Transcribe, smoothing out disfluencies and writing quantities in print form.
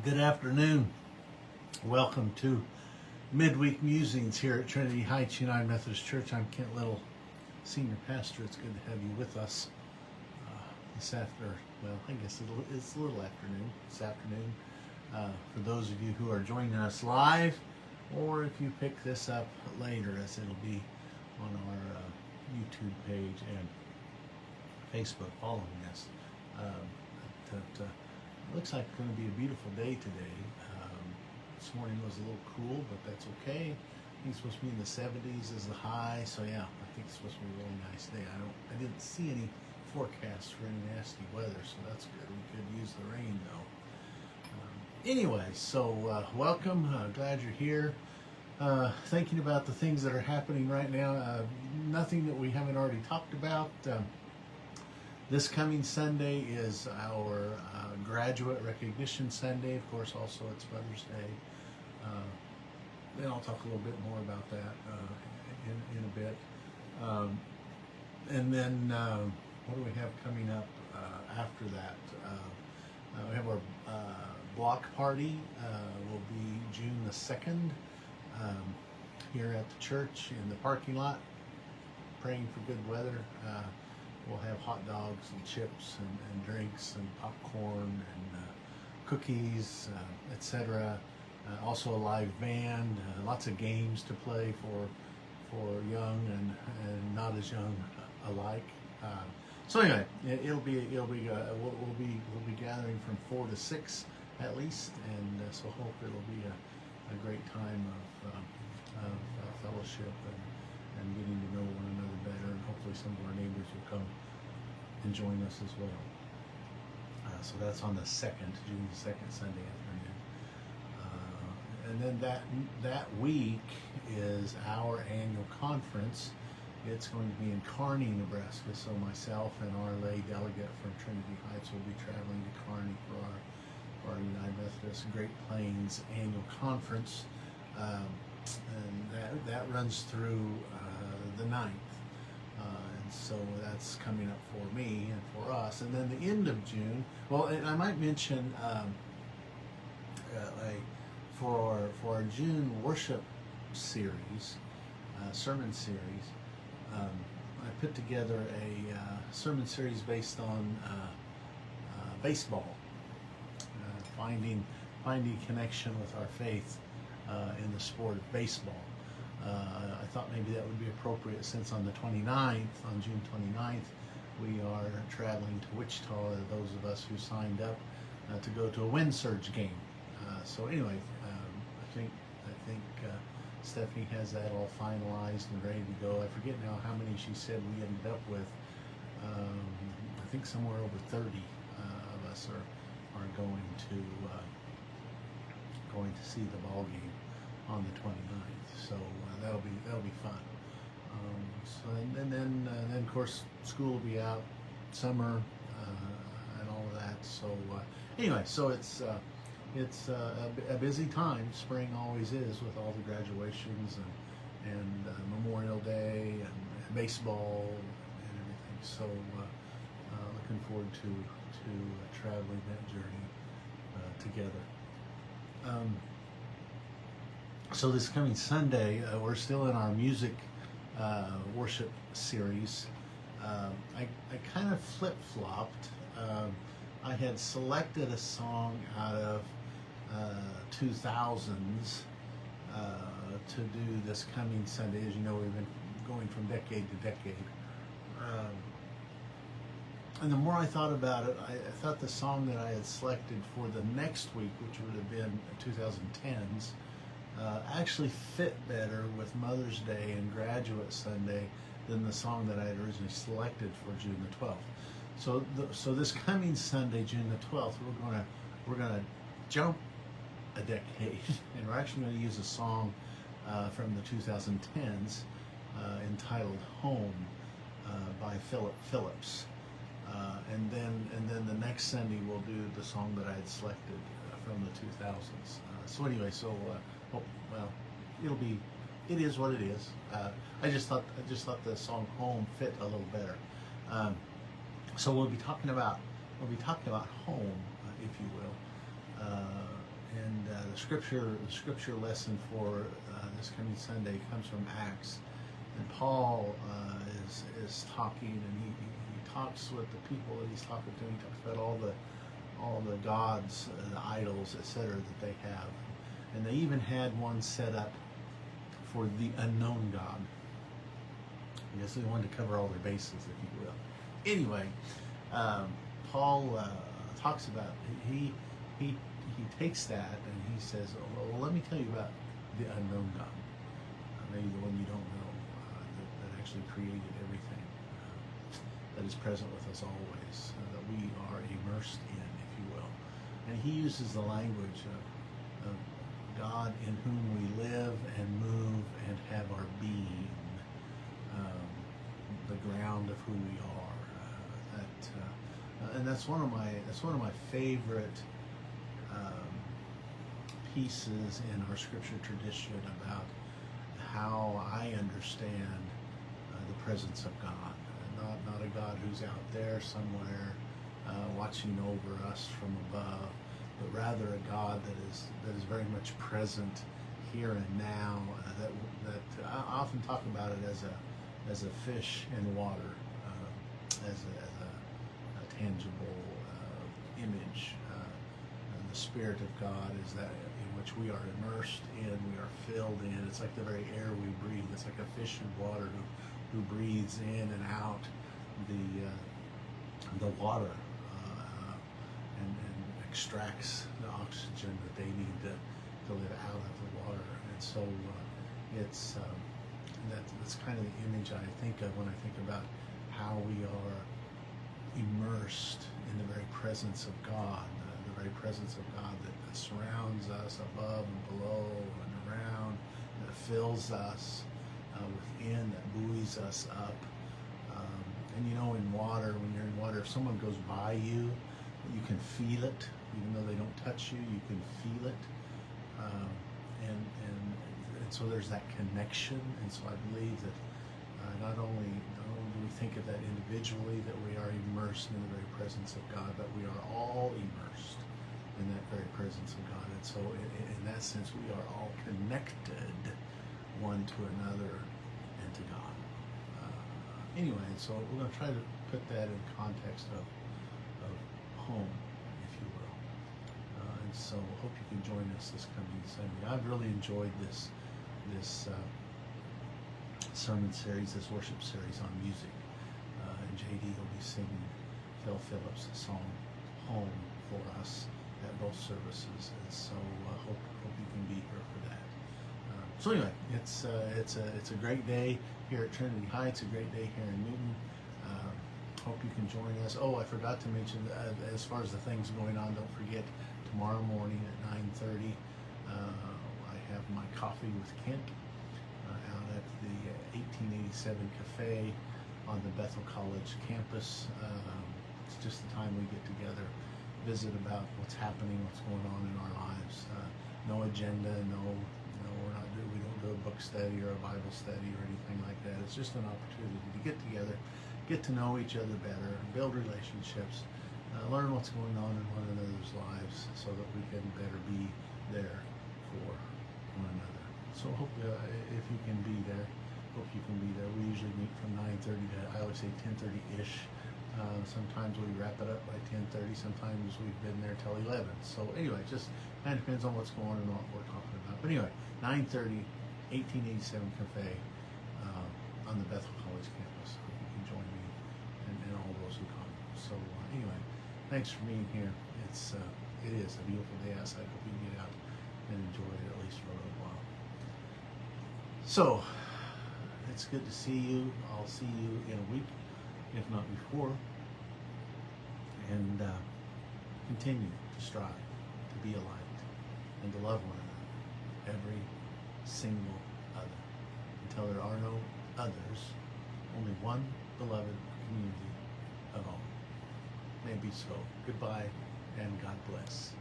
Good afternoon. Welcome to Midweek Musings here at Trinity Heights United Methodist Church. I'm Kent Little, Senior Pastor. It's good to have you with us this afternoon. Well, I guess it's a little afternoon, this afternoon. For those of you who are joining us live, or if you pick this up later, as it'll be on our YouTube page and Facebook following us. It looks like it's going to be a beautiful day today. This morning was a little cool, but that's okay. I think it's supposed to be in the 70s as the high, so yeah, I think it's supposed to be a really nice day. I didn't see any forecasts for any nasty weather, so that's good. We could use the rain though. Anyway, so welcome. Glad you're here. Thinking about the things that are happening right now. Nothing that we haven't already talked about. This coming Sunday is our Graduate Recognition Sunday. Of course, also it's Mother's Day. Then I'll talk a little bit more about that in a bit. And then what do we have coming up after that? We have our block party. Will be June the 2nd here at the church in the parking lot. Praying for good weather. We'll have hot dogs and chips and drinks and popcorn and cookies, etc. Also a live band, lots of games to play for young and not as young alike. So anyway, we'll be gathering from 4 to 6 at least, and so hope it'll be a great time of fellowship and getting to know one another better, and hopefully some of our neighbors will come and join us as well. So that's on the 2nd, June the 2nd, Sunday afternoon. And then that week is our annual conference. It's going to be in Kearney, Nebraska, so myself and our lay delegate from Trinity Heights will be traveling to Kearney for our United Methodist Great Plains annual conference. And that runs through the 9th. And so that's coming up for me and for us. And then the end of June, well, and I might mention for our June worship series, sermon series, I put together a sermon series based on baseball, finding connection with our faith in the sport of baseball. I thought maybe that would be appropriate since on the 29th, on June 29th, we are traveling to Wichita, those of us who signed up to go to a wind surge game. So anyway, I think Stephanie has that all finalized and ready to go. I forget now how many she said we ended up with. I think somewhere over 30 of us are going to see the ball game on the 29th. So that'll be fun. And then of course school will be out, summer and all of that. So anyway, so it's a busy time. Spring always is, with all the graduations and Memorial Day and baseball and everything. So looking forward to traveling that journey together. So this coming Sunday, we're still in our music worship series. I kind of flip-flopped. I had selected a song out of 2000s to do this coming Sunday. As you know, we've been going from decade to decade. And the more I thought about it, I thought the song that I had selected for the next week, which would have been 2010s, actually fit better with Mother's Day and Graduate Sunday than the song that I had originally selected for June the 12th. So this coming Sunday, June the 12th, we're gonna jump a decade, and we're actually going to use a song from the 2010s entitled "Home" by Philip Phillips. And then the next Sunday we'll do the song that I had selected from the 2000s. So anyway, well, it is what it is. I just thought the song "Home" fit a little better. So we'll be talking about home, if you will, the scripture lesson for this coming Sunday comes from Acts, and Paul is talking, and he talks with the people that he's talking to. He talks about all the gods, the idols, etc. that they have, and they even had one set up for the unknown God. I guess they wanted to cover all their bases, if you will. Anyway, Paul talks about he takes that and he says, well, let me tell you about the unknown God, maybe the one you don't know, that actually created everything, that is present with us always, that we are immersed in, if you will. And he uses the language of God in whom we live and move and have our being, the ground of who we are. And that's one of my favorite pieces in our scripture tradition about how I understand the presence of God. Not a God who's out there somewhere watching over us from above, but rather a God that is very much present here and now. That I often talk about it as a fish in water, as a tangible image. The Spirit of God is that in which we are immersed in, we are filled in. It's like the very air we breathe. It's like a fish in water who breathes in and out the water and extracts the oxygen that they need to live out of the water. And so that's kind of the image I think of when I think about how we are immersed in the very presence of God, the very presence of God that surrounds us above and below and around, that fills us within, that buoys us up. And you know, in water, when you're in water, if someone goes by you, you can feel it, even though they don't touch you, you can feel it. And so there's that connection. And so I believe that not only do we think of that individually, that we are immersed in the very presence of God, but we are all immersed in that very presence of God. And so in that sense, we are all connected one to another and to God. Anyway, so we're going to try to put that in context of home, if you will. And so I hope you can join us this coming Sunday. I've really enjoyed this sermon series, this worship series on music. And JD will be singing Phil Phillips' song "Home" for us at both services. And so I hope you can be here for that. So anyway, it's a great day here at Trinity Heights, a great day here in Newton. Hope you can join us. Oh, I forgot to mention, as far as the things going on, don't forget, tomorrow morning at 9:30, I have my coffee with Kent out at the 1887 Cafe on the Bethel College campus. It's just the time we get together, visit about what's happening, what's going on in our lives. No agenda, we don't do a book study or a Bible study or anything like that. It's just an opportunity to get together, get to know each other better, build relationships, learn what's going on in one another's lives so that we can better be there for one another. So hope if you can be there, We usually meet from 9:30 to, I always say 10:30-ish. Sometimes we wrap it up by 10:30. Sometimes we've been there till 11. So anyway, just kind of depends on what's going on and what we're talking about. But anyway, 9:30, 1887 Cafe on the Bethel College campus. Hope you can join me and all those who come. So anyway, thanks for being here. It is a beautiful day outside. Hope you can get out and enjoy it at least for a little while. So it's good to see you. I'll see you in a week, if not before, and continue to strive to be a light and to love one another, every single other, until there are no others, only one beloved community of all. May it be so. Goodbye and God bless.